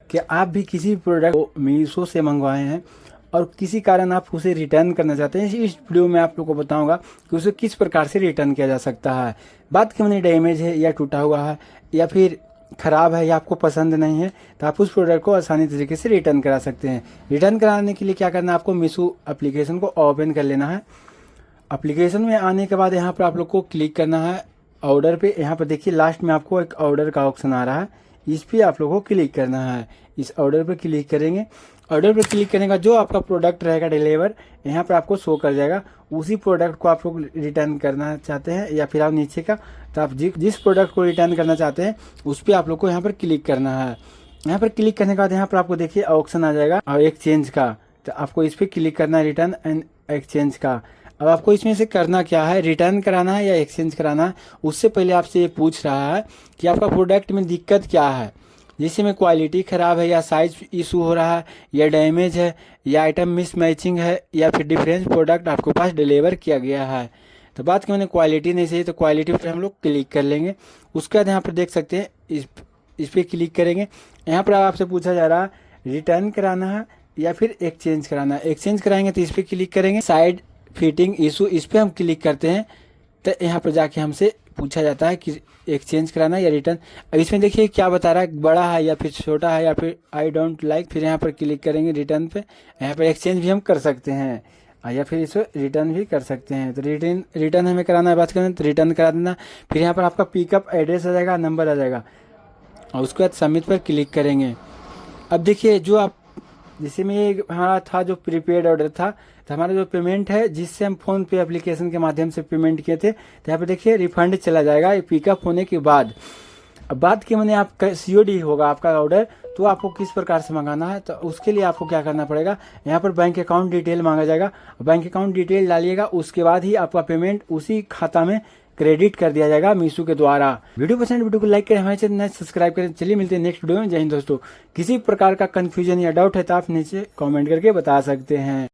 कि आप भी किसी प्रोडक्ट को मीशो से मंगवाए हैं और किसी कारण आप उसे रिटर्न करना चाहते हैं। इस वीडियो में आप लोग को बताऊंगा कि उसे किस प्रकार से रिटर्न किया जा सकता है। बात की मैंने डैमेज है या टूटा हुआ है या फिर ख़राब है या आपको पसंद नहीं है, तो आप उस प्रोडक्ट को आसानी तरीके से रिटर्न करा सकते हैं। रिटर्न कराने के लिए क्या करना है, आपको मीशो एप्लीकेशन को ओपन कर लेना है। एप्लीकेशन में आने के बाद यहाँ पर आप लोग को क्लिक करना है ऑर्डर पे। यहाँ पर देखिए लास्ट में आपको एक ऑर्डर का ऑप्शन आ रहा है, इस पर आप लोगों को क्लिक करना है। इस ऑर्डर पर क्लिक करेंगे। ऑर्डर पर क्लिक करने का जो आपका प्रोडक्ट रहेगा डिलीवर यहाँ पर आपको शो कर जाएगा। उसी प्रोडक्ट को आप लोग रिटर्न करना चाहते हैं या फिर आप नीचे का, तो आप जिस प्रोडक्ट को रिटर्न करना चाहते हैं उस पर आप लोग को यहाँ पर क्लिक करना है। यहाँ पर क्लिक करने के बाद यहाँ पर आपको देखिए ऑप्शन आ जाएगा और एक्सचेंज का, तो आपको इस पर क्लिक करना है, रिटर्न एंड एक्सचेंज का। अब आपको इसमें से करना क्या है, रिटर्न कराना है या एक्सचेंज कराना है। उससे पहले आपसे ये पूछ रहा है कि आपका प्रोडक्ट में दिक्कत क्या है, जैसे में क्वालिटी ख़राब है या साइज इशू हो रहा है या डैमेज है या आइटम मिस मैचिंग है या फिर डिफरेंस प्रोडक्ट आपके पास डिलीवर किया गया है। तो बात की मैंने क्वालिटी नहीं सही, तो क्वालिटी पर हम लोग क्लिक कर लेंगे। उसके बाद यहाँ पर देख सकते हैं इस पर क्लिक करेंगे। यहाँ पर आपसे पूछा जा रहा है रिटर्न कराना है या फिर एक्सचेंज कराना है। एक्सचेंज कराएंगे तो इस पर क्लिक करेंगे। साइड फिटिंग इशू, इस पर हम क्लिक करते हैं तो यहाँ पर जाके हमसे पूछा जाता है कि एक्सचेंज कराना या रिटर्न। अब इसमें देखिए क्या बता रहा है, बड़ा है या फिर छोटा है या फिर आई डोंट लाइक। फिर यहाँ पर क्लिक करेंगे रिटर्न पे। यहाँ पर एक्सचेंज भी हम कर सकते हैं या फिर इसे रिटर्न भी कर सकते हैं। तो रिटर्न हमें कराना है, बात करें तो रिटर्न करा देना। फिर यहाँ पर आपका पिकअप एड्रेस आ जाएगा, नंबर आ जाएगा और उसके बाद सबमिट पर क्लिक करेंगे। अब देखिए जो आप जैसे में ये हमारा था जो प्रीपेड ऑर्डर था, तो हमारा जो पेमेंट है जिससे हम फ़ोन पे एप्लीकेशन के माध्यम से पेमेंट किए थे, तो यहाँ पे देखिए रिफंड चला जाएगा ये पिकअप होने के बाद। अब बात की मैंने आपका COD होगा आपका ऑर्डर, तो आपको किस प्रकार से मंगाना है, तो उसके लिए आपको क्या करना पड़ेगा, यहाँ पर बैंक अकाउंट डिटेल मांगा जाएगा। बैंक अकाउंट डिटेल डालिएगा, उसके बाद ही आपका पेमेंट उसी खाता में क्रेडिट कर दिया जाएगा मीशो के द्वारा। वीडियो पसंद, वीडियो को लाइक करें, हमारे चैनल सब्सक्राइब करें। चलिए मिलते हैं नेक्स्ट वीडियो में। जय हिंद दोस्तों। किसी प्रकार का कंफ्यूजन या डाउट है तो आप नीचे कमेंट करके बता सकते हैं।